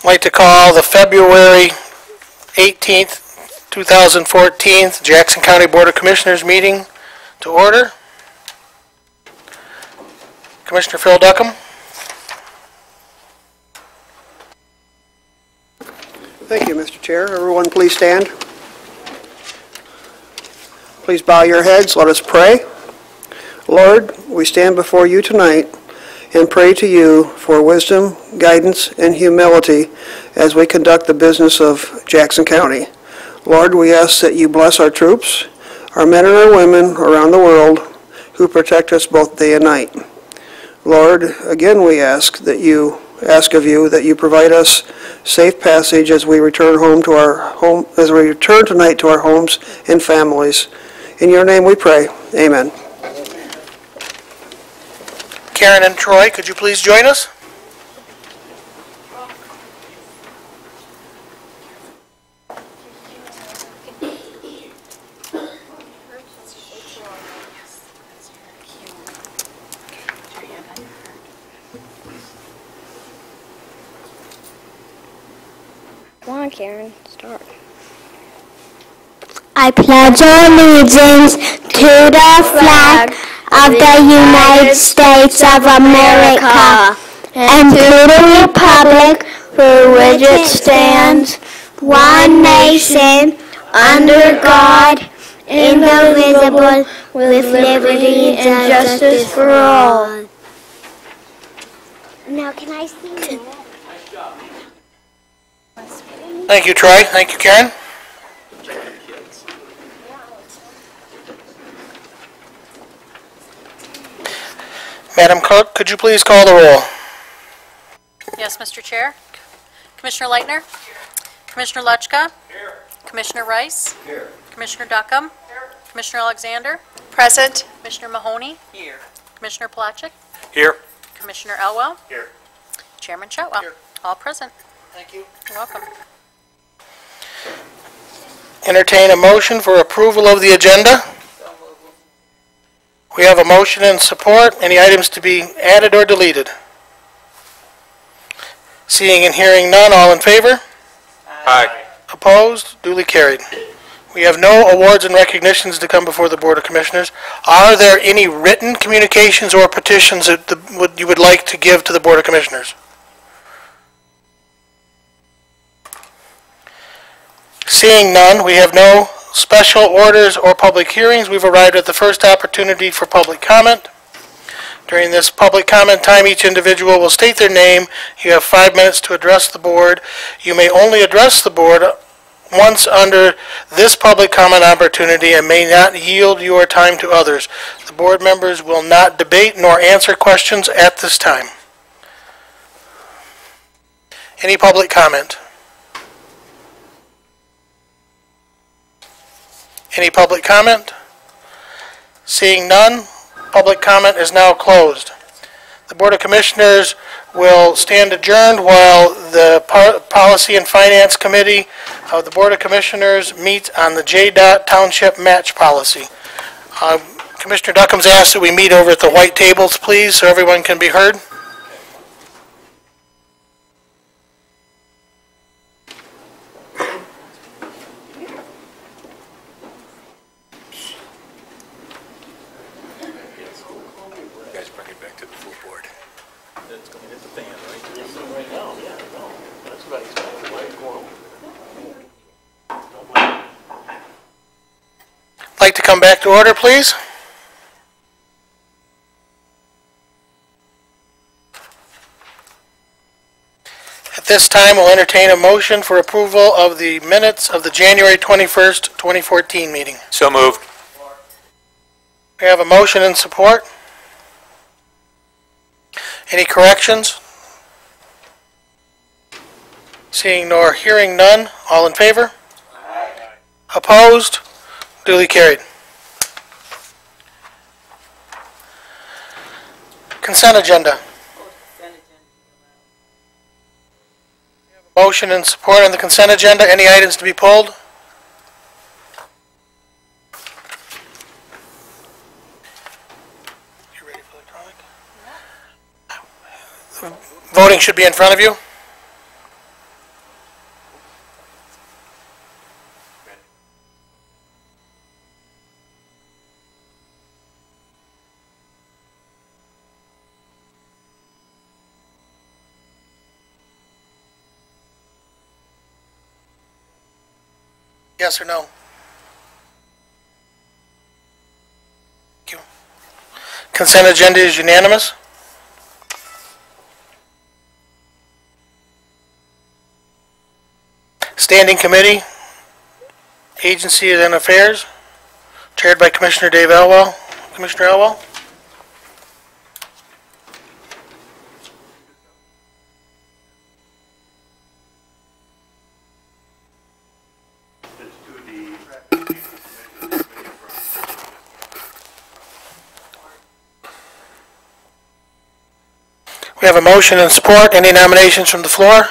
I'd like to call the February 18th, 2014 Jackson County Board of Commissioners meeting to order. Commissioner Phil Duckham. Thank you, Mr. Chair. Everyone please stand. Please bow your heads. Let us pray. Lord, we stand before you tonight and pray to you for wisdom, guidance, and humility as we conduct the business of Jackson County. Lord, we ask that you bless our troops, our men and our women around the world who protect us both day and night. Lord, again we ask of you that you provide us safe passage as we return tonight to our homes and families. In your name we pray. Amen. Karen and Troy, could you please join us? Come on, Karen, start. I pledge allegiance to the flag of the United States of America and to the republic for which it stands, one nation, under God, indivisible, with liberty and justice for all. Now can I sing it? Thank you, Troy. Thank you, Karen. Madam Clerk, could you please call the roll? Yes, Mr. Chair. Commissioner Leitner? Here. Commissioner Luchka? Here. Commissioner Rice? Here. Commissioner Duckham? Here. Commissioner Alexander? Present. Commissioner Mahoney? Here. Commissioner Placzek? Here. Commissioner Elwell? Here. Chairman Shotwell? Here. All present. Thank you. You're welcome. Entertain a motion for approval of the agenda. We have a motion and support. Any items to be added or deleted? Seeing and hearing none, all in favor? Aye. Opposed? Duly carried. We have no awards and recognitions to come before the Board of Commissioners. Are there any written communications or petitions that you would like to give to the Board of Commissioners? Seeing none, we have no special orders or public hearings. We've arrived at the first opportunity for public comment. During this public comment time, each individual will state their name. You have 5 minutes to address the board. You may only address the board once under this public comment opportunity and may not yield your time to others. The board members will not debate nor answer questions at this time. Any public comment? Any public comment? Seeing none, public comment is now closed. The Board of Commissioners will stand adjourned while the Policy and Finance Committee of the Board of Commissioners meet on the JDOT Township Match Policy. Commissioner Duckham's asked that we meet over at the white tables, please, so everyone can be heard. Like to come back to order, please. At this time, we'll entertain a motion for approval of the minutes of the January 21st, 2014 meeting. So moved. We have a motion and support. Any corrections? Seeing nor hearing none, all in favor? Aye. Opposed? Duly carried. Consent agenda. Motion and support on the consent agenda. Any items to be pulled? You ready for electronic? Voting should be in front of you. Yes or no? Thank you. Consent agenda is unanimous. Standing Committee, Agency and Affairs, chaired by Commissioner Dave Elwell. Commissioner Elwell? We have a motion and support. Any nominations from the floor?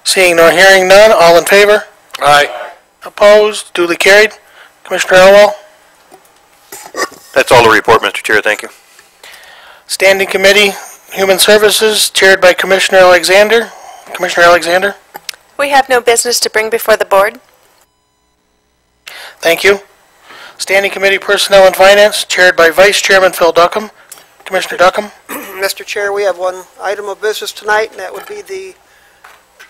Seeing nor hearing none, all in favor? Aye. Opposed? Duly carried. Commissioner Elwell? That's all the report, Mr. Chair. Thank you. Standing Committee, Human Services, chaired by Commissioner Alexander. Commissioner Alexander? We have no business to bring before the board. Thank you. Standing Committee, Personnel and Finance, chaired by Vice Chairman Phil Duckham. Commissioner Duckham? Mr. Chair, we have one item of business tonight, and that would be the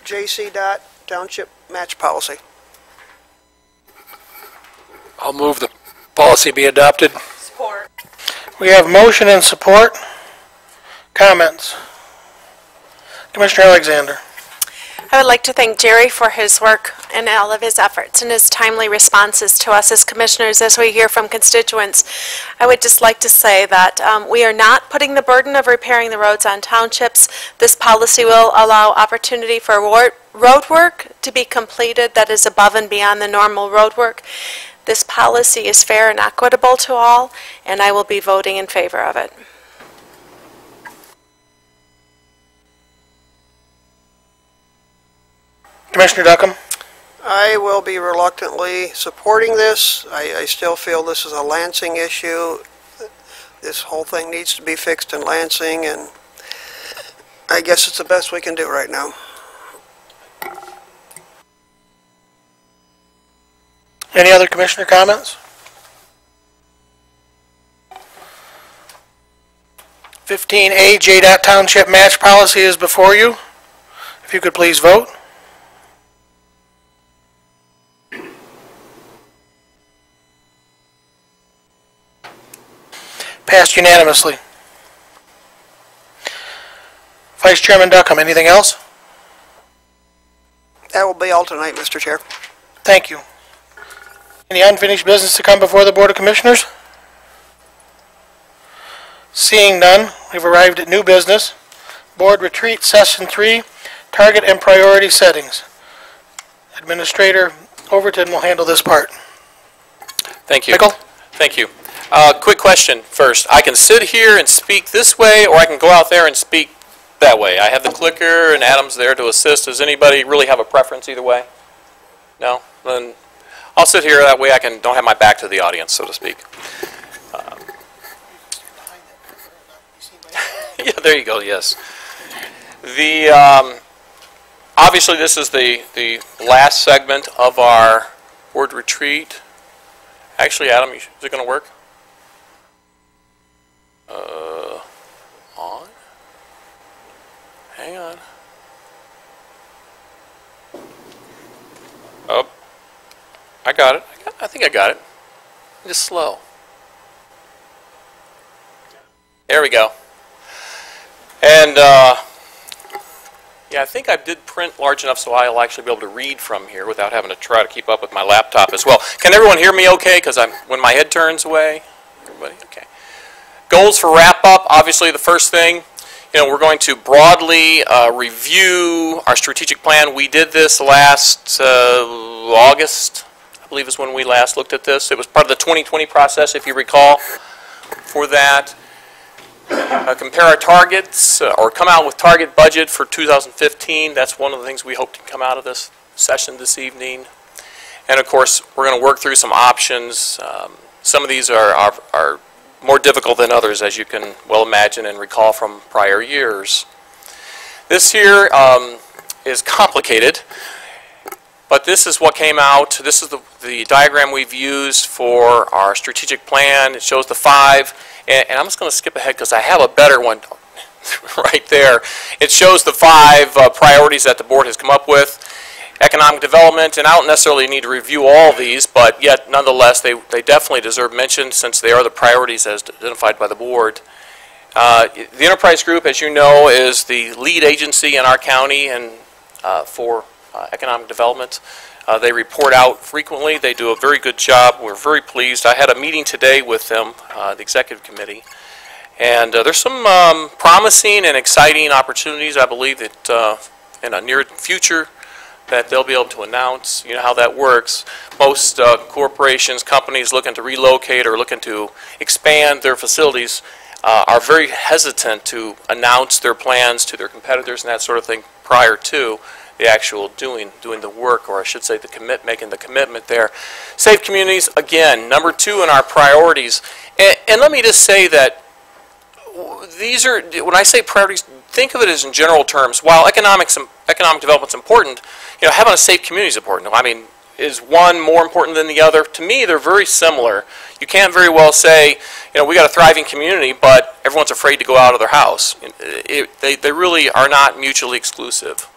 J.C. Dot Township Match Policy. I'll move the policy be adopted. Support. We have motion and support. Comments? Commissioner Alexander? I would like to thank Jerry for his work and all of his efforts and his timely responses to us as commissioners as we hear from constituents. I would just like to say that we are not putting the burden of repairing the roads on townships. This policy will allow opportunity for road work to be completed that is above and beyond the normal road work. This policy is fair and equitable to all, and I will be voting in favor of it. Commissioner Duckham? I will be reluctantly supporting this. I still feel this is a Lansing issue. This whole thing needs to be fixed in Lansing, and I guess it's the best we can do right now. Any other commissioner comments? 15A, J. Township Match Policy is before you. If you could please vote. Passed unanimously. Vice Chairman Duckham, anything else? That will be all tonight, Mr. Chair. Thank you. Any unfinished business to come before the Board of Commissioners? Seeing none, we've arrived at new business. Board Retreat Session 3, Target and Priority Settings. Administrator Overton will handle this part. Thank you. Michael? Thank you. Quick question first. I can sit here and speak this way, or I can go out there and speak that way. I have the clicker, and Adam's there to assist. Does anybody really have a preference either way? No? Then I'll sit here. That way I don't have my back to the audience, so to speak. Yeah, there you go, yes. Obviously, this is the last segment of our board retreat. Actually, Adam, is it going to work? On? Hang on. Oh, I got it. I think I got it. Just slow. There we go. And yeah, I think I did print large enough so I'll actually be able to read from here without having to try to keep up with my laptop as well. Can everyone hear me okay? Because when my head turns away, everybody, okay. Goals for wrap up. Obviously, the first thing, we're going to broadly review our strategic plan. We did this last August, I believe is when we last looked at this. It was part of the 2020 process, if you recall, for that. Compare our targets, or come out with target budget for 2015. That's one of the things we hope to come out of this session this evening. And of course, we're going to work through some options. Some of these are more difficult than others, as you can well imagine and recall from prior years. This here is complicated, but this is what came out. This is the diagram we've used for our strategic plan. It shows the 5. And I'm just going to skip ahead because I have a better one right there. It shows the 5 priorities that the board has come up with. Economic development, and I don't necessarily need to review all these, but yet nonetheless, they definitely deserve mention since they are the priorities as identified by the board. The Enterprise Group, as you know, is the lead agency in our county and for economic development. They report out frequently. They do a very good job. We're very pleased. I had a meeting today with them, the executive committee, and there's some promising and exciting opportunities, I believe, that in a near future that they'll be able to announce. You know how that works. Most corporations, companies looking to relocate or looking to expand their facilities are very hesitant to announce their plans to their competitors and that sort of thing prior to the actual doing the work, or I should say making the commitment there. Safe communities, again, number 2 in our priorities. And let me just say that these are, when I say priorities, think of it as in general terms. While economic development is important, you know, having a safe community is important. I mean, is one more important than the other? To me, they're very similar. You can't very well say, you know, we got a thriving community, but everyone's afraid to go out of their house. They really are not mutually exclusive.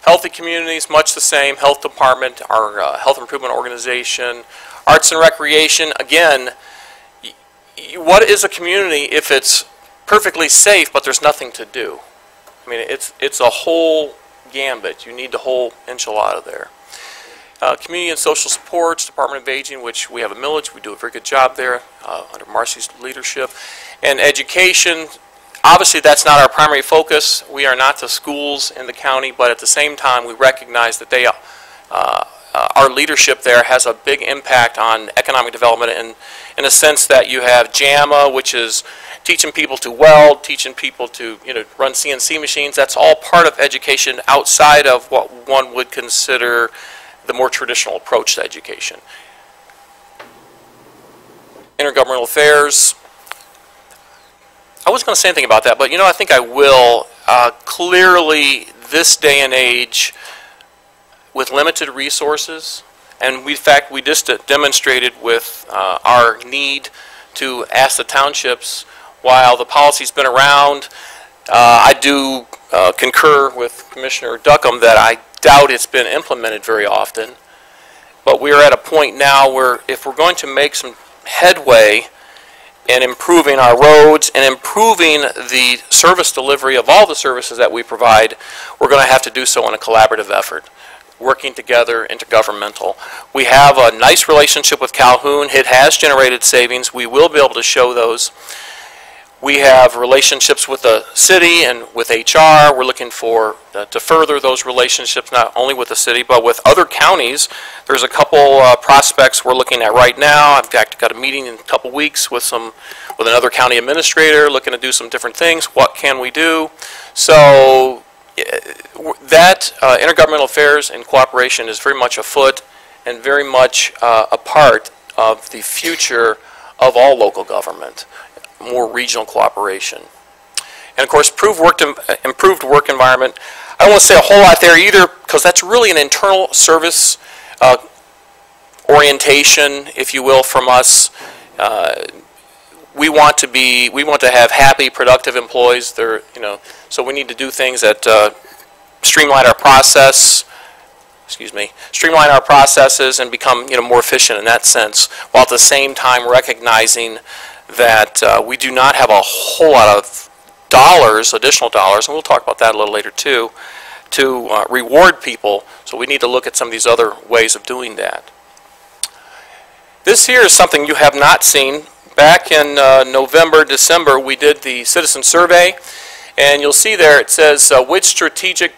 Healthy communities, much the same. Health department, our health improvement organization, arts and recreation. Again, what is a community if it's perfectly safe, but there's nothing to do? I mean, it's a whole gambit. You need the whole enchilada there. Community and social supports, Department of Aging, which we have a millage. We do a very good job there under Marcy's leadership. And education, obviously that's not our primary focus. We are not the schools in the county, but at the same time we recognize that they, our leadership there has a big impact on economic development in a sense that you have JAMA, which is teaching people to weld, teaching people to, you know, run CNC machines. That's all part of education outside of what one would consider the more traditional approach to education. Intergovernmental affairs. I wasn't going to say anything about that, but you know, I think I will. Clearly, this day and age, with limited resources, and in fact, we just demonstrated with our need to ask the townships, while the policy's been around, I do concur with Commissioner Duckham that I doubt it's been implemented very often. But we are at a point now where if we're going to make some headway in improving our roads and improving the service delivery of all the services that we provide, we're going to have to do so in a collaborative effort, working together, intergovernmental. We have a nice relationship with Calhoun. It has generated savings. We will be able to show those. We have relationships with the city and with HR. We're looking for to further those relationships, not only with the city, but with other counties. There's a couple prospects we're looking at right now. In fact, I've got a meeting in a couple weeks with another county administrator, looking to do some different things. What can we do? So that intergovernmental affairs and cooperation is very much afoot and very much a part of the future of all local government. More regional cooperation. And of course, improved work environment. I don't want to say a whole lot there either, because that's really an internal service orientation, if you will, from us. We want to have happy, productive employees. They're, you know, so we need to do things that streamline our process. Streamline our processes and become, you know, more efficient in that sense, while at the same time recognizing that we do not have a whole lot of additional dollars, and we'll talk about that a little later too, to reward people. So we need to look at some of these other ways of doing that. This here is something you have not seen. Back in November, December, we did the citizen survey, and you'll see there it says which strategic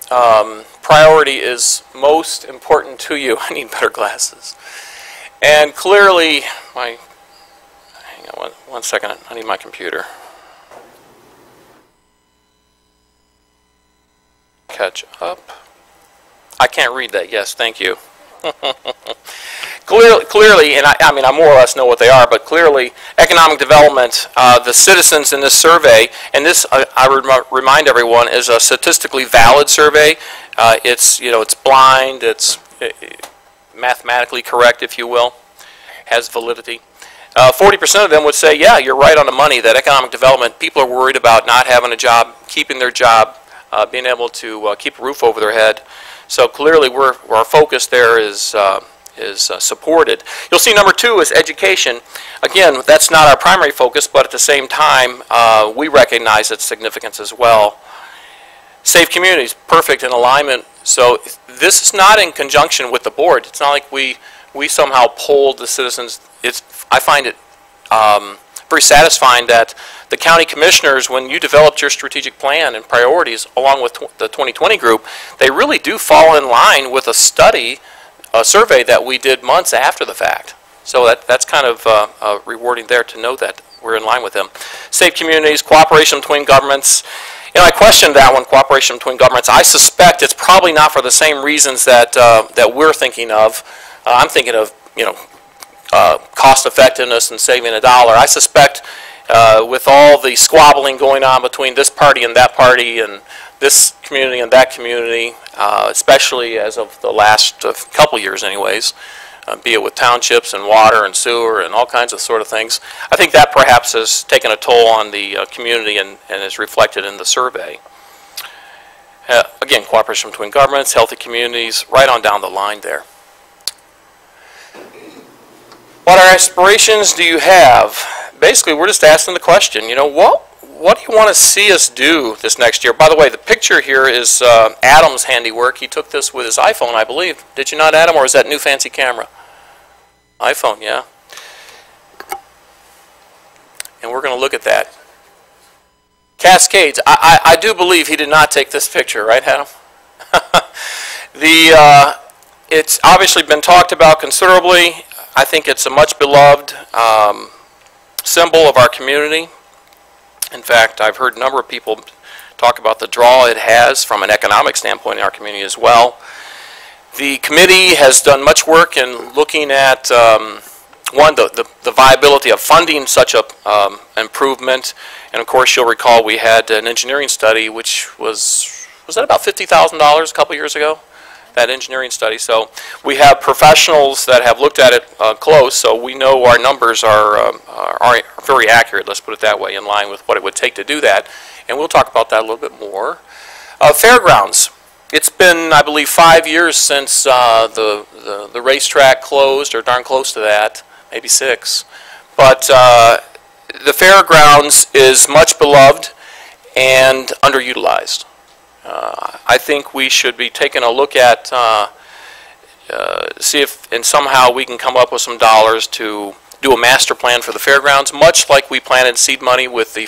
priority is most important to you. I need better glasses. And clearly, hang on one second, I need my computer. Catch up. I can't read that. Yes, thank you. Clearly, and I mean, I more or less know what they are, but clearly, economic development, the citizens in this survey, and this, I remind everyone, is a statistically valid survey. It's, you know, it's blind, it's mathematically correct, if you will, has validity. 40% of them would say, yeah, you're right on the money, that economic development, people are worried about not having a job, keeping their job, being able to keep a roof over their head. So clearly, our focus there is supported. You'll see number 2 is education. Again, that's not our primary focus, but at the same time, we recognize its significance as well. Safe communities, perfect in alignment. So this is not in conjunction with the board. It's not like we somehow polled the citizens. I find it very satisfying that the county commissioners, when you developed your strategic plan and priorities along with the 2020 group, they really do fall in line with a survey that we did months after the fact. So that's kind of rewarding there to know that we're in line with them. Safe communities, cooperation between governments. You know, I questioned that one, cooperation between governments. I suspect it's probably not for the same reasons that we're thinking of. I'm thinking of, cost effectiveness and saving $1. I suspect with all the squabbling going on between this party and that party and this community and that community, especially as of the last couple years anyways, be it with townships and water and sewer and all kinds of sort of things, I think that perhaps has taken a toll on the community and is reflected in the survey. Again, cooperation between governments, healthy communities, right on down the line there. What aspirations do you have? Basically, we're just asking the question, what do you want to see us do this next year? By the way, the picture here is Adam's handiwork. He took this with his iPhone, I believe. Did you not, Adam, or is that new fancy camera? iPhone, yeah. And we're going to look at that. Cascades. I do believe he did not take this picture, right, Adam? It's obviously been talked about considerably. I think it's a much beloved symbol of our community. In fact, I've heard a number of people talk about the draw it has from an economic standpoint in our community as well. The committee has done much work in looking at, one, the viability of funding such a improvement. And of course, you'll recall we had an engineering study, which was that about $50,000 a couple years ago? That engineering study. So we have professionals that have looked at it close, so we know our numbers are very accurate, let's put it that way, in line with what it would take to do that. And we'll talk about that a little bit more. Fairgrounds. It's been, I believe, 5 years since the racetrack closed, or darn close to that, maybe 6. But the fairgrounds is much beloved and underutilized. I think we should be taking a look at, see if and somehow we can come up with some dollars to do a master plan for the fairgrounds, much like we planted seed money with the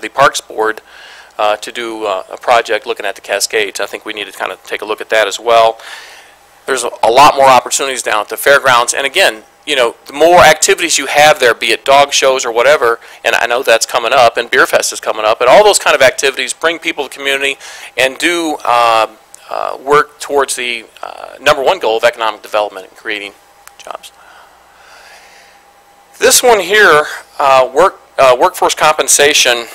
the Parks Board to do a project looking at the Cascades. I think we need to kind of take a look at that as well. There's a lot more opportunities down at the fairgrounds, and again, the more activities you have there, be it dog shows or whatever, and I know that's coming up, and Beer Fest is coming up, and all those kind of activities bring people to the community and do work towards the #1 goal of economic development and creating jobs. This one here, workforce compensation,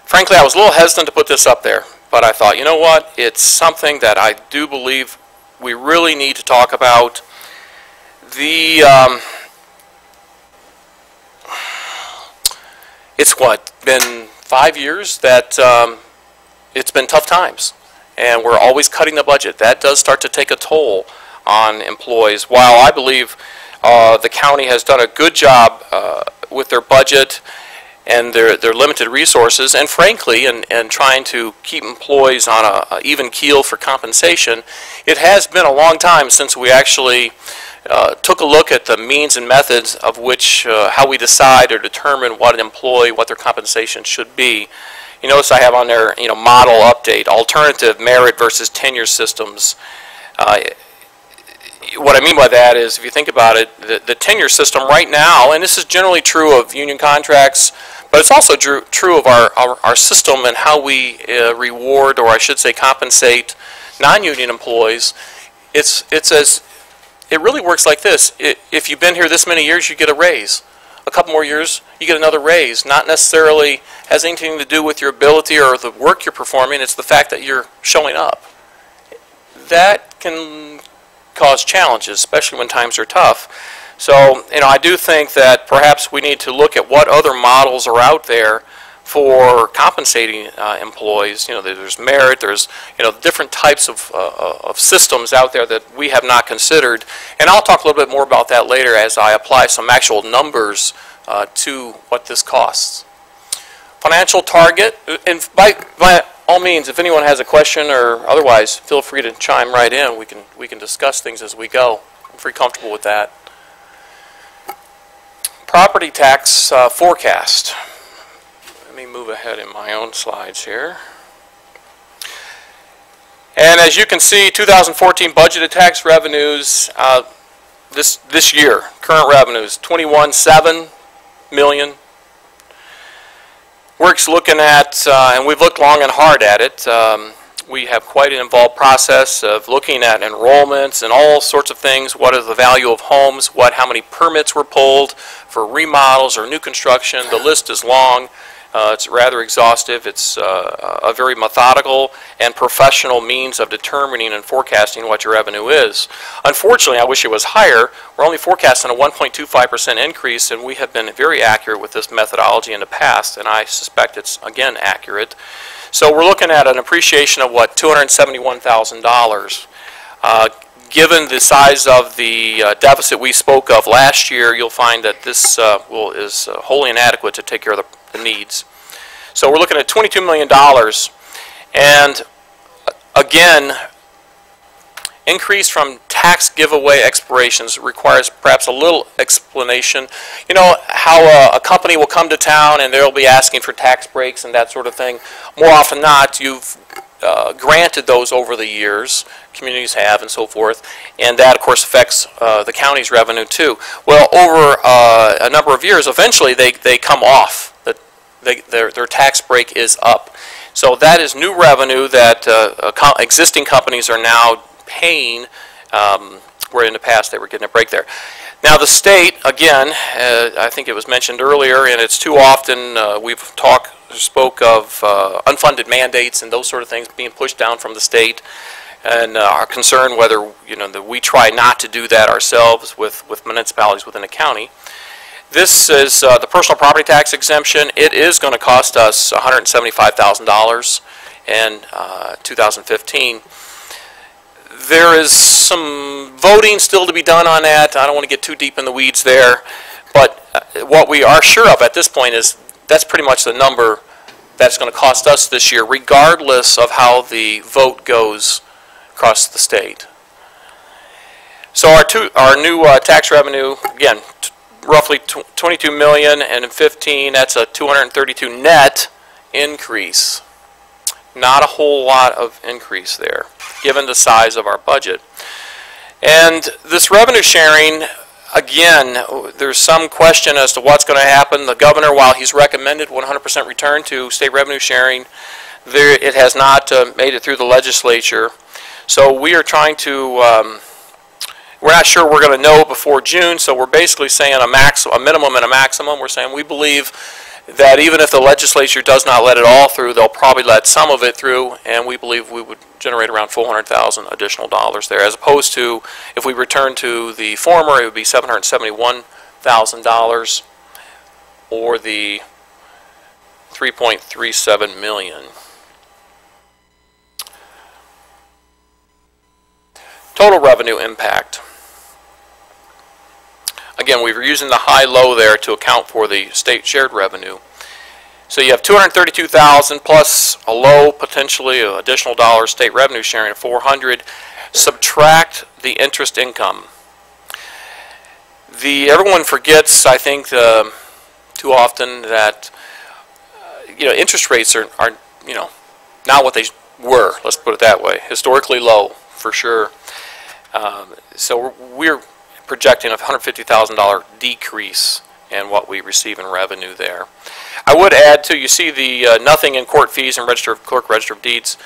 frankly, I was a little hesitant to put this up there, but I thought, you know what, it's something that I do believe we really need to talk about. It's been 5 years that it's been tough times, and we're always cutting the budget. That does start to take a toll on employees. While I believe the county has done a good job with their budget and their limited resources, and frankly, and trying to keep employees on a even keel for compensation, it has been a long time since we actually took a look at the means and methods of which, how we decide or determine what an employee, what their compensation should be. You notice I have on there, model update, alternative merit versus tenure systems. What I mean by that is, if you think about it, the tenure system right now, and this is generally true of union contracts, but it's also true of our system and how we reward, or I should say compensate, non-union employees. It really works like this. If you've been here this many years, you get a raise. A couple more years, you get another raise. Not necessarily has anything to do with your ability or the work you're performing. It's the fact that you're showing up. That can cause challenges, especially when times are tough. So, I do think that perhaps we need to look at what other models are out there for compensating employees. You know, there's merit, there's, you know, different types of systems out there that we have not considered. And I'll talk a little bit more about that later as I apply some actual numbers to what this costs. Financial target, and by all means, if anyone has a question or otherwise, feel free to chime right in. We can discuss things as we go. I'm pretty comfortable with that. Property tax forecast. Let me move ahead in my own slides here. And as you can see, 2014 budgeted tax revenues this year, current revenues, $21.7 million. We're looking at, and we've looked long and hard at it, we have quite an involved process of looking at enrollments and all sorts of things. What is the value of homes? How many permits were pulled for remodels or new construction? The list is long. It's rather exhaustive. It's a very methodical and professional means of determining and forecasting what your revenue is. Unfortunately, I wish it was higher. We're only forecasting a 1.25% increase, and we have been very accurate with this methodology in the past, and I suspect it's, again, accurate. So we're looking at an appreciation of, what, $271,000. Given the size of the deficit we spoke of last year, you'll find that this is wholly inadequate to take care of the needs. So we're looking at $22 million, and again, increase from tax giveaway expirations requires perhaps a little explanation. You know how a company will come to town and they'll be asking for tax breaks and that sort of thing. More often than not, you've granted those over the years, communities have and so forth, and that of course affects the county's revenue too. Well, over a number of years, eventually they come off. Their tax break is up. So that is new revenue that existing companies are now paying, where in the past they were getting a break there. Now the state, again, I think it was mentioned earlier, and it's too often we've spoke of unfunded mandates and those sort of things being pushed down from the state, and are concerned whether, you know, that we try not to do that ourselves with municipalities within the county. This is the personal property tax exemption. It is going to cost us $175,000 in 2015. There is some voting still to be done on that. I don't want to get too deep in the weeds there, but what we are sure of at this point is that's pretty much the number that's going to cost us this year, regardless of how the vote goes across the state. So our new tax revenue, again, roughly $22 million, and in 15, that's a $232 net increase. Not a whole lot of increase there, given the size of our budget. And this revenue sharing, again, there's some question as to what's going to happen. The governor, while he's recommended 100% return to state revenue sharing, it has not made it through the legislature. So we are trying to, we're not sure we're going to know before June, so we're basically saying a minimum and a maximum. We're saying we believe that even if the legislature does not let it all through, they'll probably let some of it through, and we believe we would generate around $400,000 additional dollars there, as opposed to if we return to the former, it would be $771,000 or the $3.37 million. Total revenue impact. Again, we were using the high-low there to account for the state shared revenue. So you have $232,000 plus a low, potentially additional dollar state revenue sharing of $400. Subtract the interest income. Everyone forgets, I think, too often that interest rates are not what they were. Let's put it that way. Historically low, for sure. So we're projecting a $150,000 decrease in what we receive in revenue there. I would add, too, you see the nothing in court fees and clerk register of deeds.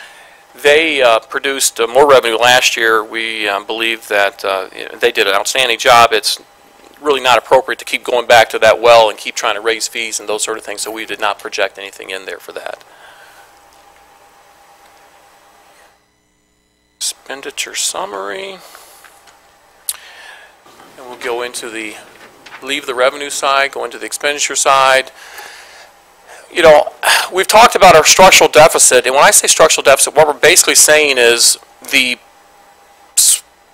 They produced more revenue last year. We believe that they did an outstanding job. It's really not appropriate to keep going back to that well and keep trying to raise fees and those sort of things, so we did not project anything in there for that. Expenditure summary. And we'll go into leave the revenue side, go into the expenditure side. you know, we've talked about our structural deficit, and when I say structural deficit, what we're basically saying is the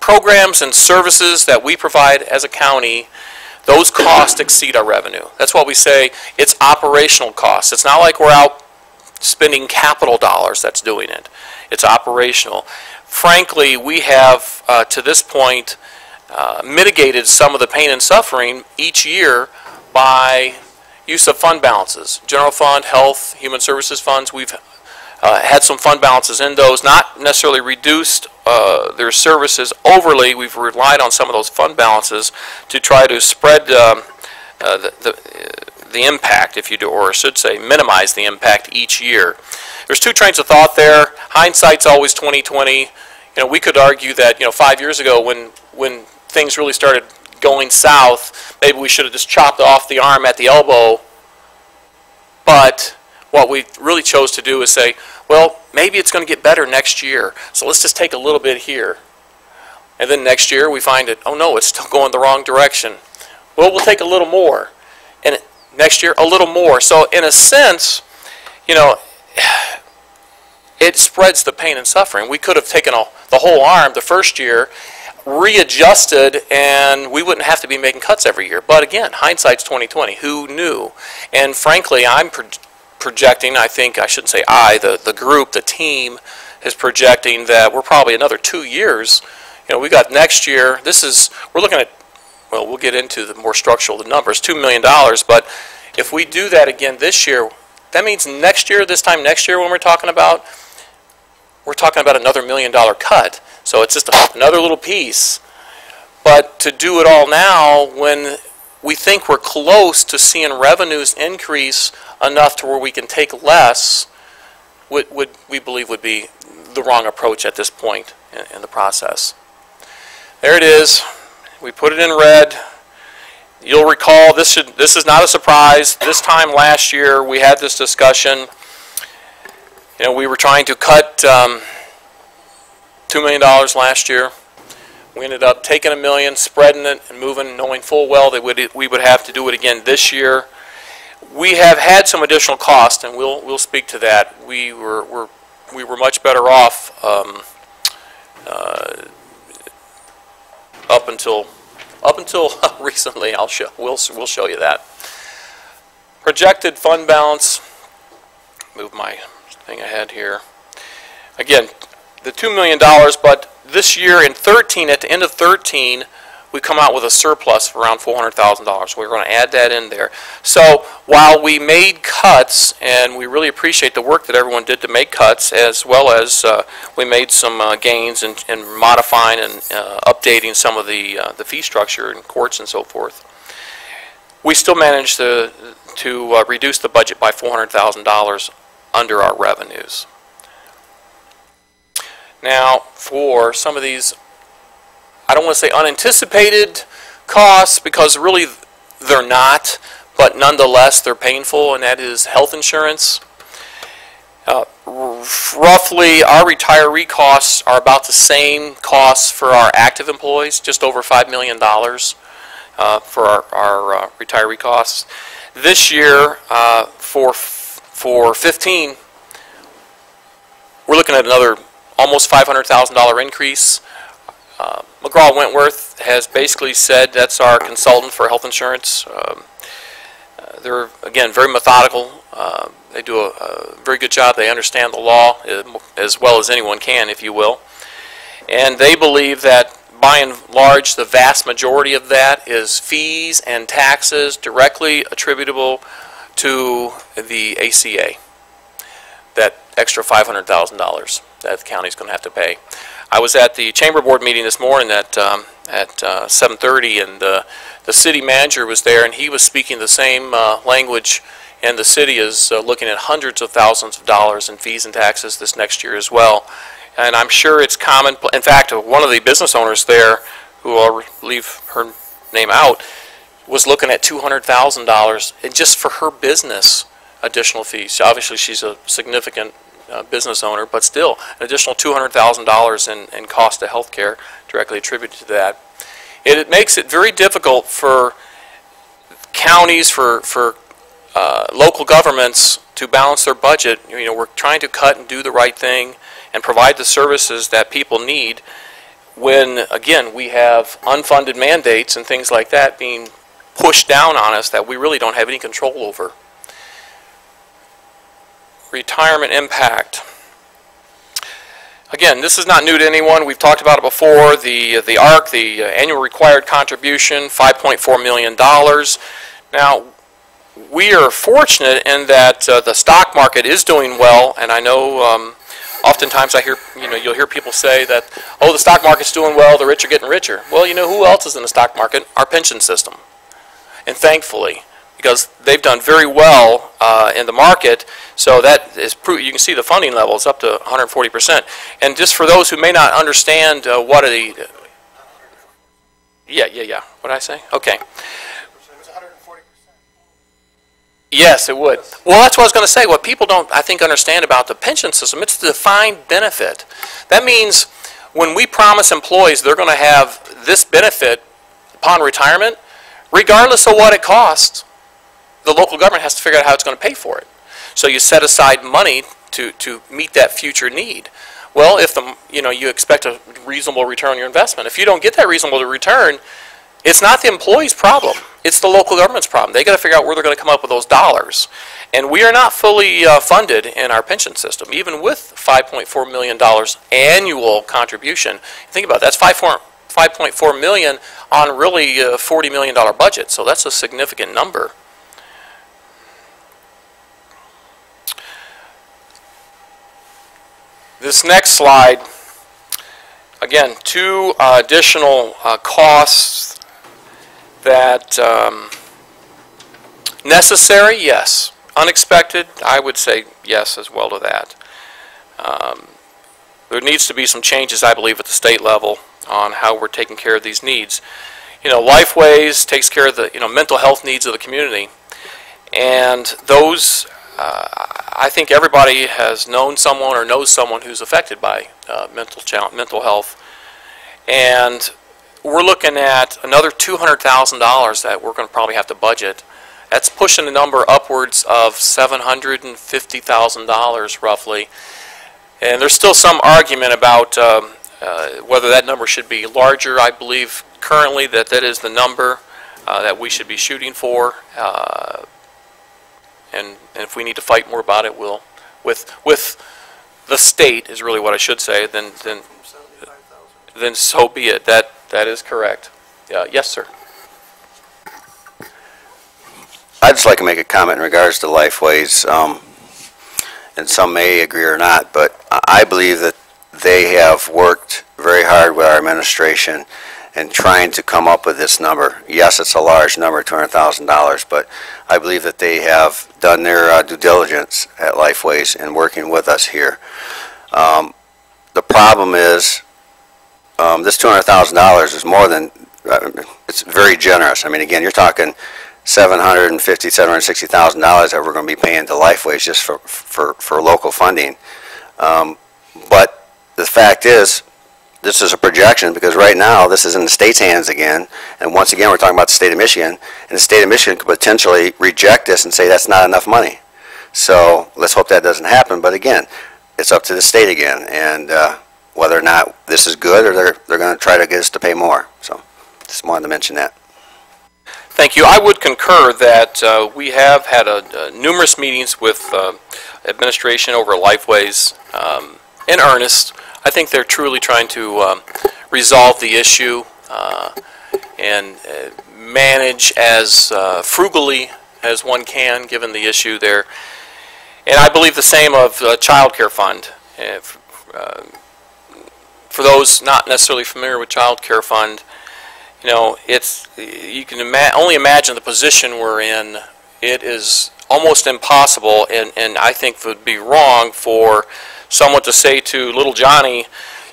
programs and services that we provide as a county, those costs exceed our revenue. That's what we say, it's operational costs. It's not like we're out spending capital dollars that's doing it. It's operational. Frankly, we have, to this point, mitigated some of the pain and suffering each year by use of fund balances. General fund, health, human services funds, we've had some fund balances in those, not necessarily reduced their services overly. We've relied on some of those fund balances to try to spread the impact, if you do, or I should say minimize the impact each year. There's two trains of thought there. Hindsight's always 20/20. You know, we could argue that, you know, 5 years ago when things really started going south, maybe we should have just chopped off the arm at the elbow. But what we really chose to do is say, well, maybe it's going to get better next year, so let's just take a little bit here. And then next year we find it, oh no, it's still going the wrong direction. Well, we'll take a little more. And next year, a little more. So in a sense, you know, it spreads the pain and suffering. We could have taken the whole arm the first year, readjusted, and we wouldn't have to be making cuts every year. But again, hindsight's 20/20. Who knew? And frankly, I'm projecting, I think, I shouldn't say the group, the team is projecting that we're probably another 2 years. You know, we got next year, we're looking at, well, we'll get into the more structural, the numbers, $2 million. But if we do that again this year, that means next year, this time next year when we're talking about another $1 million cut. So it's just another little piece. But to do it all now when we think we're close to seeing revenues increase enough to where we can take less, would we believe would be the wrong approach at this point in the process. There it is. We put it in red. You'll recall this is not a surprise. This time last year we had this discussion. You know, we were trying to cut $2 million last year. We ended up taking $1 million, spreading it, and moving, knowing full well that we would have to do it again this year. We have had some additional cost, and we'll speak to that. We were much better off up until recently. We'll show you that. Projected fund balance. Move my thing ahead here. Again, the $2 million, but this year in 13, at the end of 13, we come out with a surplus of around $400,000. We're going to add that in there. So while we made cuts, and we really appreciate the work that everyone did to make cuts, as well as we made some gains in modifying and updating some of the fee structure in courts and so forth, we still managed to reduce the budget by $400,000 under our revenues. Now, for some of these, I don't want to say unanticipated costs, because really they're not, but nonetheless they're painful, and that is health insurance. Roughly, our retiree costs are about the same costs for our active employees, just over $5 million for our retiree costs. This year, for 15, we're looking at another almost $500,000 increase. McGraw-Wentworth has basically said, that's our consultant for health insurance. They're, again, very methodical. They do a very good job. They understand the law as well as anyone can, if you will. And they believe that, by and large, the vast majority of that is fees and taxes directly attributable to the ACA, that extra $500,000 that the county's going to have to pay. I was at the Chamber Board meeting this morning at 7:30, and the city manager was there, and he was speaking the same language, and the city is looking at hundreds of thousands of dollars in fees and taxes this next year as well. And I'm sure it's common. In fact, one of the business owners there, who I'll leave her name out, was looking at $200,000 just for her business additional fees. Obviously, she's a significant business owner, but still, an additional $200,000 in cost of health care directly attributed to that. It makes it very difficult for counties, for local governments to balance their budget. You know, we're trying to cut and do the right thing and provide the services that people need when, again, we have unfunded mandates and things like that being pushed down on us that we really don't have any control over. Retirement impact. Again, this is not new to anyone. We've talked about it before. The ARC, the annual required contribution, $5.4 million. Now, we are fortunate in that the stock market is doing well, and I know oftentimes I hear, you'll hear people say that, oh, the stock market's doing well, the rich are getting richer. Well, you know who else is in the stock market? Our pension system. And thankfully, because they've done very well in the market, so that is you can see the funding level is up to 140%. And just for those who may not understand what are the, yeah. What did I say? Okay. Yes, it would. Well, that's what I was going to say. What people don't, I think, understand about the pension system, it's the defined benefit. That means when we promise employees they're going to have this benefit upon retirement, regardless of what it costs, the local government has to figure out how it's going to pay for it. So you set aside money to meet that future need. Well, if you expect a reasonable return on your investment. If you don't get that reasonable return, it's not the employee's problem. It's the local government's problem. They got to figure out where they're going to come up with those dollars. And we are not fully funded in our pension system, even with $5.4 million annual contribution. Think about it, that's $5.4 million on really a $40 million budget. So that's a significant number. This next slide, again, two additional costs that necessary, yes. Unexpected, I would say yes as well to that. There needs to be some changes, I believe, at the state level on how we're taking care of these needs. Lifeways takes care of the mental health needs of the community, and those I think everybody has known someone or knows someone who's affected by mental health, and we're looking at another $200,000 that we're going to probably have to budget. That's pushing the number upwards of $750,000 roughly. And there's still some argument about whether that number should be larger. I believe currently that is the number that we should be shooting for. And if we need to fight more about it, we'll, with the state is really what I should say, then so be it. That is correct. Yes, sir. I'd just like to make a comment in regards to Lifeways, and some may agree or not, but I believe that they have worked very hard with our administration in trying to come up with this number. Yes, it's a large number, $200,000, but I believe that they have done their due diligence at Lifeways in working with us here. The problem is this $200,000 is more than, it's very generous. I mean, again, you're talking $750,000, $760,000 that we're going to be paying to Lifeways just for local funding. But the fact is, this is a projection because right now this is in the state's hands again, and once again we're talking about the state of Michigan, and the state of Michigan could potentially reject this and say that's not enough money. So let's hope that doesn't happen, but again, it's up to the state again, and whether or not this is good or they're going to try to get us to pay more. So just wanted to mention that. Thank you. I would concur that we have had numerous meetings with administration over Lifeways in earnest. I think they're truly trying to resolve the issue and manage as frugally as one can given the issue there. And I believe the same of Child Care Fund. For those not necessarily familiar with Child Care Fund, you can only imagine the position we're in. It is almost impossible, and I think it would be wrong for someone to say to little Johnny,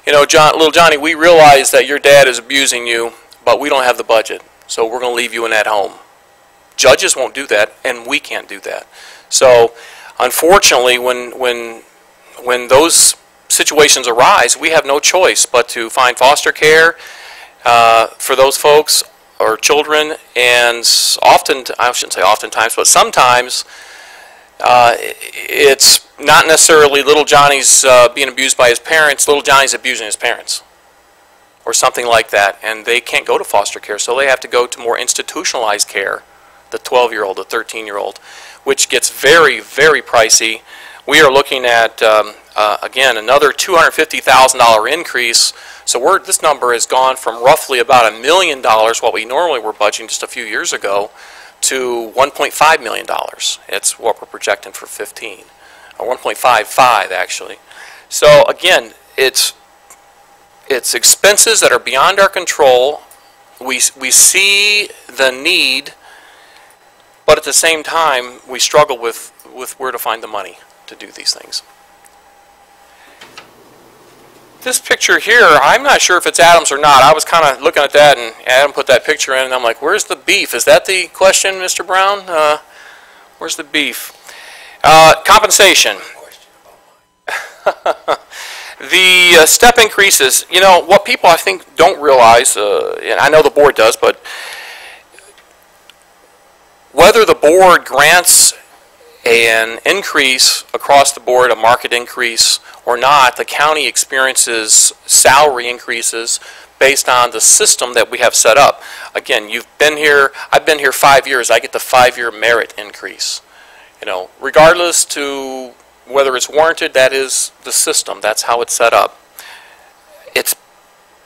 little Johnny, we realize that your dad is abusing you, but we don't have the budget, so we're going to leave you in that home. Judges won't do that, and we can't do that. So, unfortunately, when those situations arise, we have no choice but to find foster care for those folks, or children, and often, I shouldn't say oftentimes, but sometimes it's not necessarily little Johnny's being abused by his parents, little Johnny's abusing his parents, or something like that, and they can't go to foster care, so they have to go to more institutionalized care, the 12-year-old, the 13-year-old, which gets very, very pricey. We are looking at, again, another $250,000 increase. So this number has gone from roughly about $1 million, what we normally were budgeting just a few years ago, to $1.5 million. It's what we're projecting for 15, or 1.55 actually. So again, it's expenses that are beyond our control. We see the need, but at the same time, we struggle with where to find the money to do these things. This picture here, I'm not sure if it's Adam's or not. I was kind of looking at that, and Adam put that picture in, and I'm like, where's the beef? Is that the question, Mr. Brown? Where's the beef? Compensation. The step increases, you know, what people I think don't realize, and I know the board does, but whether the board grants an increase across the board, a market increase or not, the county experiences salary increases based on the system that we have set up. Again, you've been here, I've been here 5 years, I get the 5-year merit increase. You know, regardless to whether it's warranted, that is the system, that's how it's set up. It's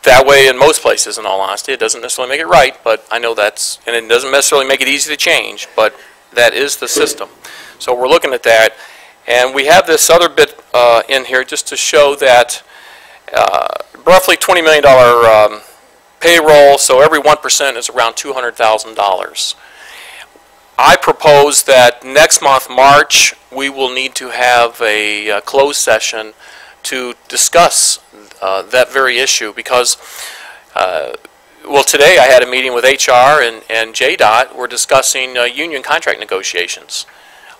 that way in most places, in all honesty. It doesn't necessarily make it right, but I know that's, and it doesn't necessarily make it easy to change, but that is the system. So we're looking at that, and we have this other bit in here just to show that roughly $20 million payroll, so every 1% is around $200,000. I propose that next month, March, we will need to have a closed session to discuss that very issue because, well, today I had a meeting with HR and JDOT. We're discussing union contract negotiations.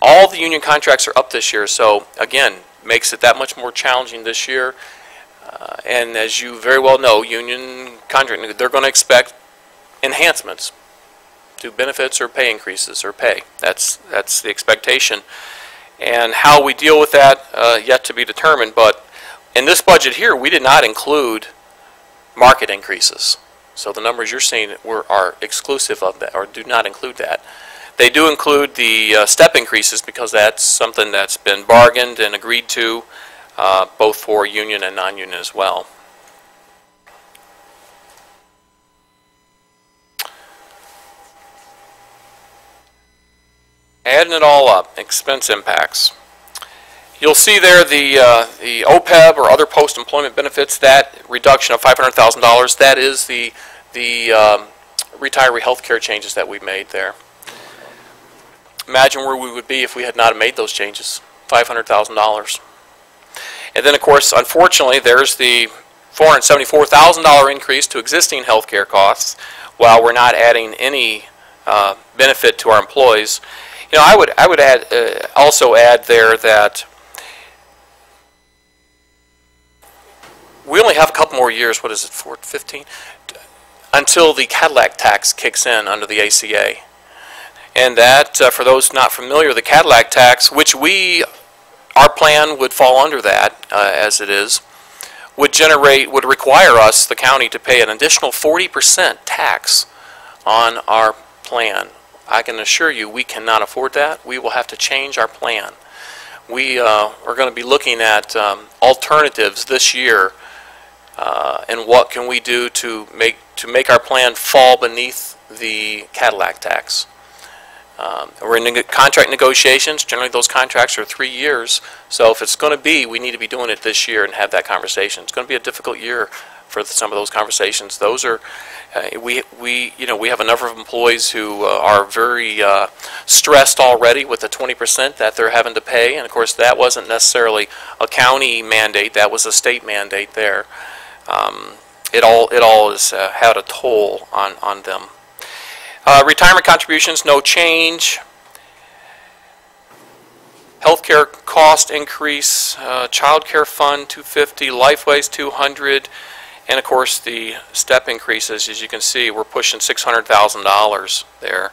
All the union contracts are up this year, so again, makes it that much more challenging this year. And as you very well know, union contract, they're going to expect enhancements to benefits or pay increases or pay. That's the expectation. And how we deal with that, yet to be determined. But in this budget here, we did not include market increases. So the numbers you're seeing are exclusive of that, or do not include that. They do include the step increases because that's something that's been bargained and agreed to, both for union and non-union as well. Adding it all up, expense impacts. You'll see there the OPEB or other post-employment benefits, that reduction of $500,000, that is the retiree health care changes that we made there. Imagine where we would be if we had not made those changes, $500,000. And then, of course, unfortunately, there's the $474,000 increase to existing health care costs while we're not adding any benefit to our employees. You know, I would add, also add there that we only have a couple more years, what is it, 15? Until the Cadillac tax kicks in under the ACA. And that, for those not familiar, the Cadillac tax, which our plan would fall under that, as it is, would require us, the county, to pay an additional 40% tax on our plan. I can assure you we cannot afford that. We will have to change our plan. We are going to be looking at alternatives this year and what can we do to make our plan fall beneath the Cadillac tax. We're in contract negotiations. Generally those contracts are 3 years, so if it's going to be, we need to be doing it this year and have that conversation. It's going to be a difficult year for some of those conversations. Those are we have a number of employees who are very stressed already with the 20% that they're having to pay, and of course that wasn't necessarily a county mandate, that was a state mandate there. It all has had a toll on them. Retirement contributions, no change. Healthcare cost increase, child care fund $250, LifeWay's $200, And of course, the step increases, as you can see, we're pushing $600,000 there,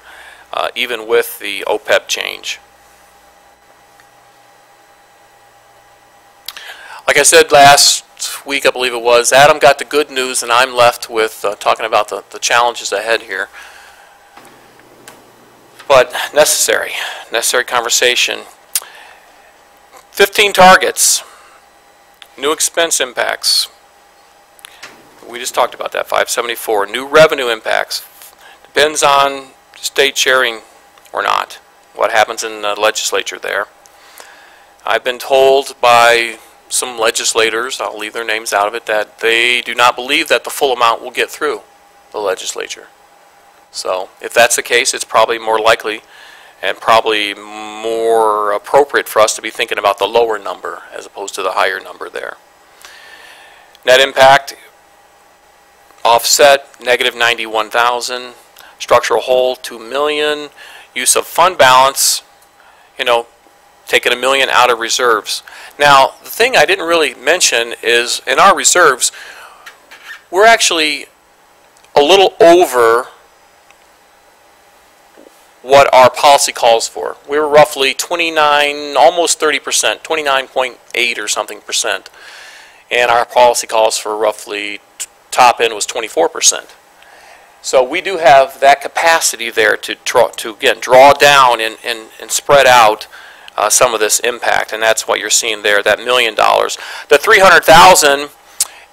even with the OPEB change. Like I said last week, I believe it was, Adam got the good news, and I'm left with talking about the challenges ahead here. But necessary conversation. 15 targets, new expense impacts. We just talked about that, 574. New revenue impacts. Depends on state sharing or not, what happens in the legislature there. I've been told by some legislators, I'll leave their names out of it, that they do not believe that the full amount will get through the legislature. So if that's the case, it's probably more likely and probably more appropriate for us to be thinking about the lower number as opposed to the higher number there. Net impact, offset, negative 91,000. Structural hole, 2 million. Use of fund balance, taking $1 million out of reserves. Now, the thing I didn't really mention is in our reserves, we're actually a little over what our policy calls for. We were roughly 29, almost 30%, 29.8 or something percent. And our policy calls for roughly, top end was 24%. So we do have that capacity there to again, draw down and spread out some of this impact, and that's what you're seeing there, that $1 million. The $300,000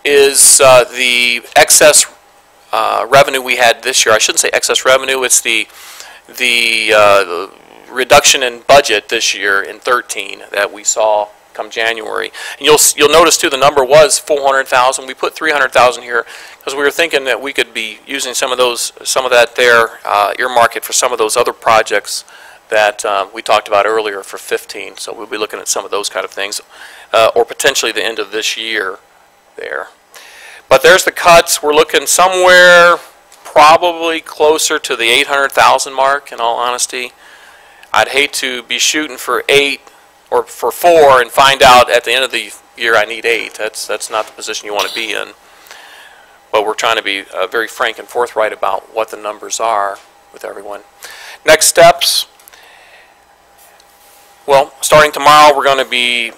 is the excess revenue we had this year. I shouldn't say excess revenue, it's the reduction in budget this year in 13 that we saw come January. And you'll notice too the number was $400,000. We put $300,000 here because we were thinking that we could be using some of that there, earmark it for some of those other projects that we talked about earlier for 15. So we'll be looking at some of those kind of things, or potentially the end of this year there. But there's the cuts. We're looking somewhere probably closer to the 800,000 mark, in all honesty. I'd hate to be shooting for 8 or for 4 and find out at the end of the year I need 8. That's not the position you want to be in. But we're trying to be very frank and forthright about what the numbers are with everyone. Next steps. Well, starting tomorrow, we're going to be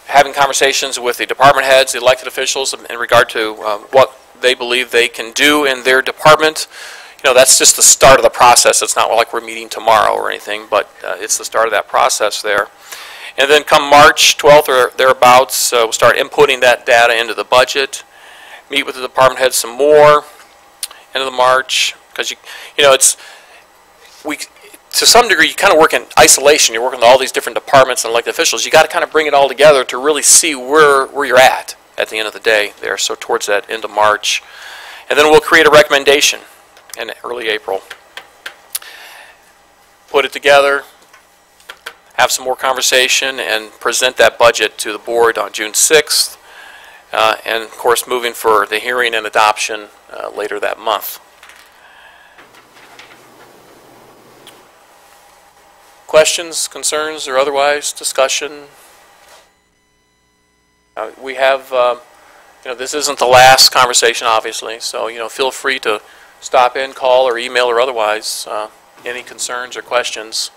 having conversations with the department heads, the elected officials, in regard to what they believe they can do in their department. That's just the start of the process. It's not like we're meeting tomorrow or anything, but it's the start of that process there. And then come March 12th or thereabouts, we'll start inputting that data into the budget, meet with the department heads some more, end of the March, because to some degree, you kind of work in isolation. You're working with all these different departments and elected officials. You got to kind of bring it all together to really see where you're at the end of the day there. So towards that end of March, and then we'll create a recommendation in early April. Put it together, have some more conversation, and present that budget to the board on June 6th. And of course, moving for the hearing and adoption later that month. Questions, concerns, or otherwise discussion? We have, this isn't the last conversation, obviously, so, feel free to stop in, call, or email, or otherwise, any concerns or questions.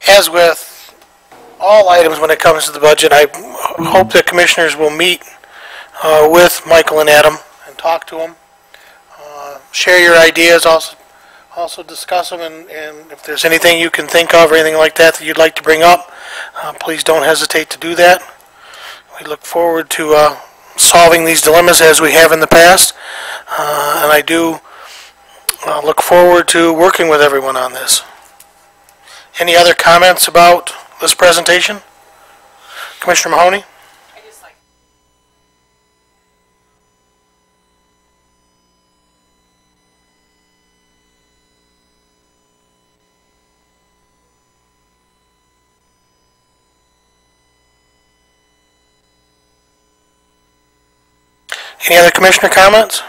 As with all items when it comes to the budget, I hope that commissioners will meet with Michael and Adam and talk to them. Share your ideas, also discuss them, and if there's anything you can think of or anything like that that you'd like to bring up, please don't hesitate to do that. We look forward to solving these dilemmas as we have in the past, and I do look forward to working with everyone on this. Any other comments about this presentation? Commissioner Mahoney? Any other commissioner comments?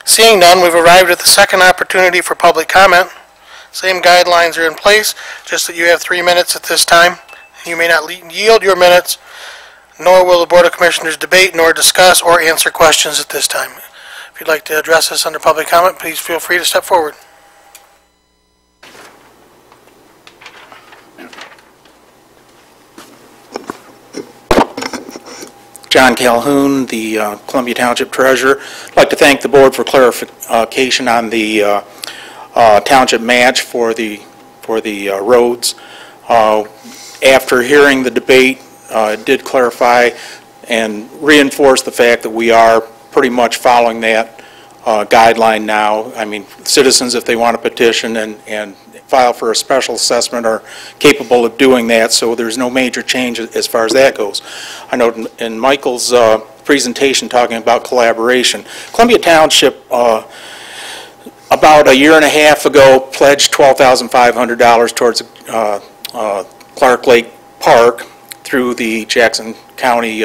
Seeing none, we've arrived at the second opportunity for public comment. Same guidelines are in place, just that you have 3 minutes at this time. You may not yield your minutes, nor will the Board of Commissioners debate, nor discuss, or answer questions at this time. If you'd like to address us under public comment, please feel free to step forward. John Calhoun, the Columbia Township Treasurer. I'd like to thank the board for clarification on the township match for the roads. After hearing the debate, it did clarify and reinforce the fact that we are pretty much following that guideline now. I mean, citizens, if they want to petition and file for a special assessment, are capable of doing that, so there's no major change as far as that goes. I know in Michael's presentation talking about collaboration, Columbia Township about a year and a half ago pledged $12,500 towards Clark Lake Park through the Jackson County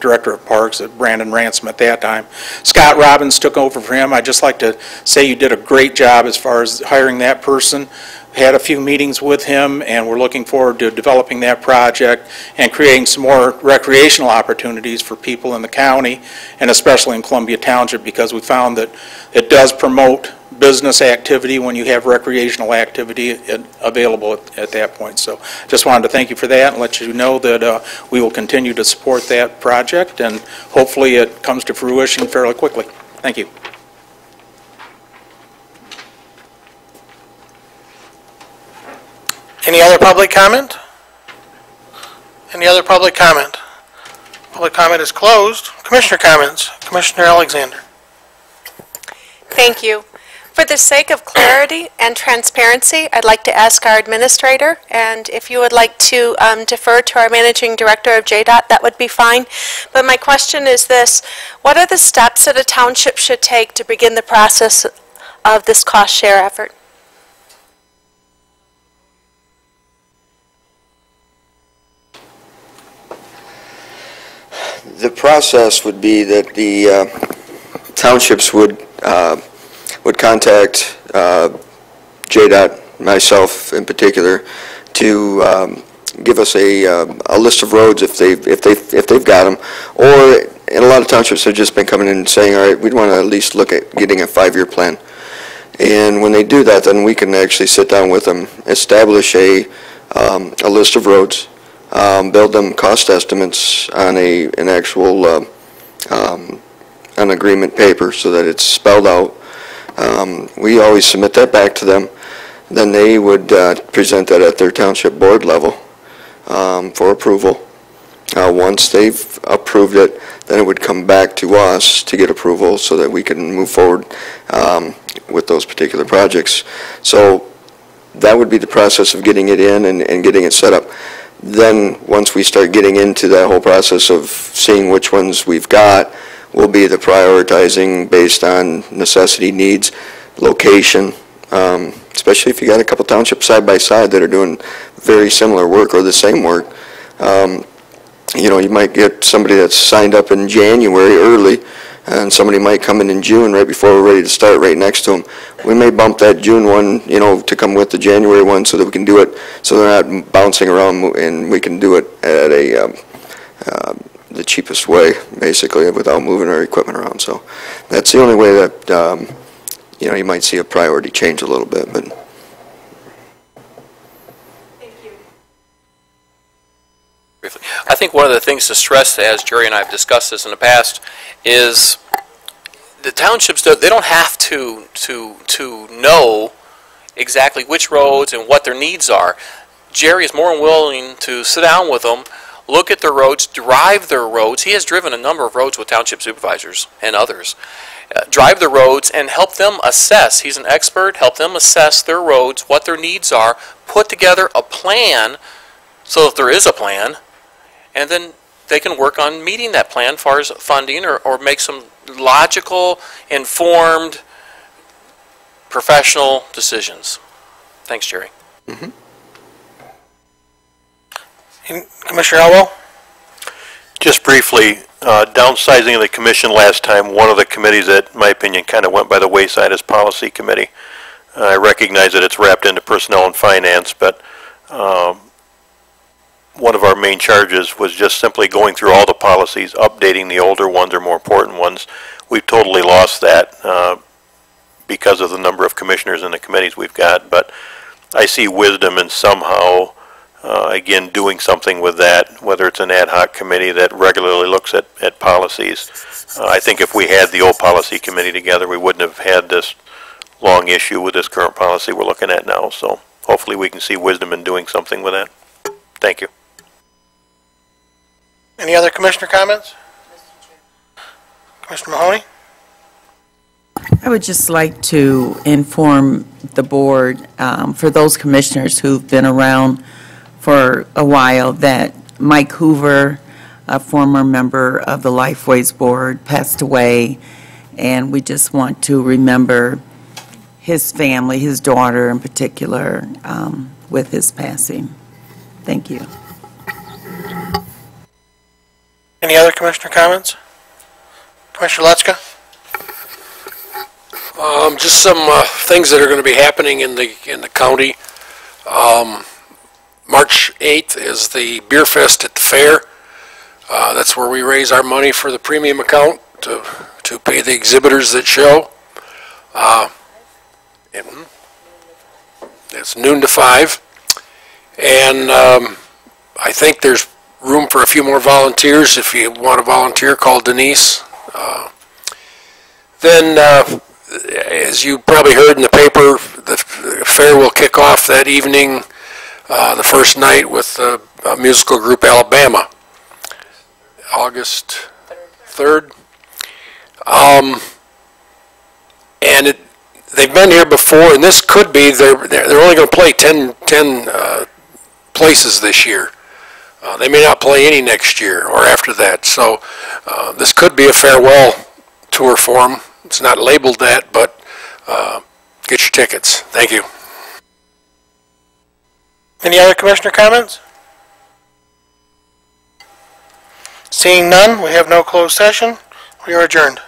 Director of Parks, Brandon Ransom at that time. Scott Robbins took over for him. I'd just like to say you did a great job as far as hiring that person. Had a few meetings with him, and we're looking forward to developing that project and creating some more recreational opportunities for people in the county, and especially in Columbia Township, because we found that it does promote business activity when you have recreational activity available at that point. So just wanted to thank you for that and let you know that we will continue to support that project, and hopefully it comes to fruition fairly quickly. Thank you. Any other public comment? Any other public comment? Public comment is closed. Commissioner comments. Commissioner Alexander. Thank you. For the sake of clarity and transparency, I'd like to ask our administrator, and if you would like to defer to our managing director of JDOT, that would be fine. But my question is this: what are the steps that a township should take to begin the process of this cost share effort? The process would be that the townships would contact JDOT, myself in particular, to give us a list of roads if they've got them, or and a lot of townships have just been coming in and saying, all right, we'd want to at least look at getting a 5-year plan. And when they do that, then we can actually sit down with them, establish a list of roads, build them cost estimates on an actual an agreement paper so that it's spelled out. We always submit that back to them. Then they would present that at their township board level for approval. Once they've approved it, then it would come back to us to get approval so that we can move forward with those particular projects. So that would be the process of getting it in and getting it set up. Then once we start getting into that whole process of seeing which ones we've got, will be the prioritizing based on necessity, needs, location, especially if you got a couple townships side by side that are doing very similar work or the same work. You know, you might get somebody that's signed up in January early, and somebody might come in June right before we're ready to start right next to them. We may bump that June one, you know, to come with the January one so that we can do it, so they're not bouncing around, and we can do it at the cheapest way, basically, without moving our equipment around. So that's the only way that, you know, you might see a priority change a little bit. But I think one of the things to stress, as Jerry and I have discussed this in the past, is the townships, they don't have to know exactly which roads and what their needs are. Jerry is more than willing to sit down with them, look at their roads, drive their roads. He has driven a number of roads with township supervisors and others. Drive the roads and help them assess. He's an expert. Help them assess their roads, what their needs are, put together a plan so that there is a plan, and then they can work on meeting that plan as far as funding or make some logical, informed, professional decisions. Thanks, Jerry. Mm-hmm. Commissioner Elwell? Just briefly, downsizing of the commission last time, one of the committees that, in my opinion, kind of went by the wayside is Policy Committee. I recognize that it's wrapped into Personnel and Finance, but one of our main charges was just simply going through all the policies, updating the older ones or more important ones. We've totally lost that because of the number of commissioners and the committees we've got, but I see wisdom in somehow, again, doing something with that, whether it's an ad hoc committee that regularly looks at policies. I think if we had the old policy committee together, we wouldn't have had this long issue with this current policy we're looking at now, so hopefully we can see wisdom in doing something with that. Thank you. Any other commissioner comments? Commissioner Mahoney? I would just like to inform the board, for those commissioners who've been around for a while, that Mike Hoover, a former member of the Lifeways Board, passed away, and we just want to remember his family, his daughter in particular, with his passing. Thank you. Any other commissioner comments? Commissioner Lechka? Just some things that are going to be happening in the county. March 8th is the Beer Fest at the fair. That's where we raise our money for the premium account to pay the exhibitors that show. It's noon to 5. And I think there's room for a few more volunteers. If you want to volunteer, call Denise. Then, as you probably heard in the paper, the fair will kick off that evening, the first night, with the musical group Alabama, August 3rd. And they've been here before, and this could be, they're only going to play 10 places this year. They may not play any next year or after that, so this could be a farewell tour for them. It's not labeled that, but get your tickets. Thank you. Any other commissioner comments? Seeing none, we have no closed session. We are adjourned.